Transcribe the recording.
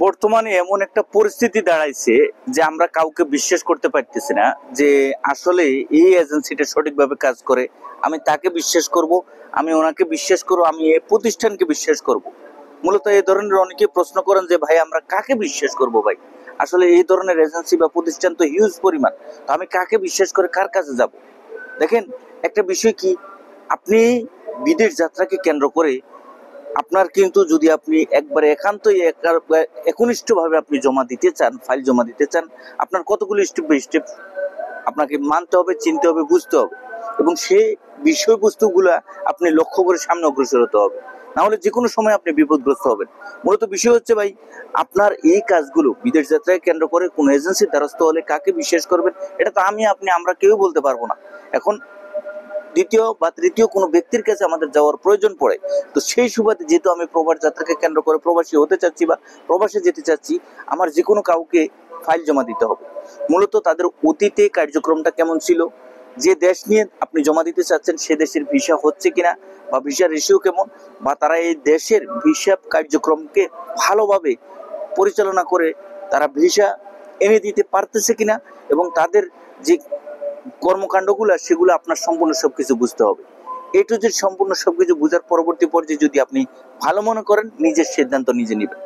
বর্তমানে এমন একটা পরিস্থিতি দাঁড়াইছে যে আমরা কাউকে বিশ্বাস করতে পারতেছি না যে আসলে এই এজেন্সিটা সঠিকভাবে কাজ করে। আমি তাকে বিশ্বাস করব, আমি ওনাকে বিশ্বাস করব, আমি এই প্রতিষ্ঠানকে বিশ্বাস করব। মূলত এই ধরনের অনেকে প্রশ্ন করেন যে ভাই আমরা কাকে বিশ্বাস করব ভাই, আসলে এই ধরনের এজেন্সি বা প্রতিষ্ঠান তো হিউজ পরিমাণ, তো আমি কাকে বিশ্বাস করে কার কাছে যাব? দেখেন, একটা বিষয় কি, আপনি বিদেশ যাত্রাকে কেন্দ্র করে আপনার কিন্তু যদি আপনি একবারে একান্তই একনিষ্ঠভাবে আপনি জমা দিতে চান, ফাইল জমা দিতে চান, আপনার কতগুলো স্টেপ বাই স্টেপ আপনাকে মানতে হবে, চিনতে হবে, বুঝতে হবে, এবং সেই বিষয়বস্তুগুলা আপনি লক্ষ্য করে সামনে অগ্রসর হতে হবে। না হলে যে কোনো সময় আপনি বিপদগ্রস্ত হবেন। মূলত বিষয় হচ্ছে ভাই, আপনার এই কাজগুলো বিদেশ যাত্রায় কেন্দ্র করে কোনো এজেন্সির দ্বারস্থ হলে কাকে বিশ্বাস করবেন, এটা তো আমরা কেউ বলতে পারবো না। এখন দ্বিতীয় বা তৃতীয় কোনো ব্যক্তির কাছে আমাদের যাওয়ার প্রয়োজন পড়ে। তো সেই সুবাদে যেহেতু আমি প্রবাস যাত্রাকে কেন্দ্র করে প্রবাসী হতে চাচ্ছি বা প্রবাসে যেতে চাচ্ছি, আমার যে কোনো কাউকে ফাইল জমা দিতে হবে। মূলত তাদের অতীতে কার্যক্রমটা কেমন ছিল, যে দেশ নিয়ে আপনি জমা দিতে চাচ্ছেন সে দেশের ভিসা হচ্ছে কিনা বা ভিসা রেশিও কেমন, বা তারা এই দেশের ভিসা কার্যক্রমকে ভালোভাবে পরিচালনা করে তারা ভিসা এনে দিতে পারতেছে কিনা, এবং তাদের যে কর্মকাণ্ডগুলো সেগুলো আপনার সম্পূর্ণ সবকিছু বুঝতে হবে। এই টু জেড সম্পূর্ণ সবকিছু বুঝার পরবর্তী পর্যায়ে যদি আপনি ভালো মনে করেন, নিজের সিদ্ধান্ত নিজে নেবেন।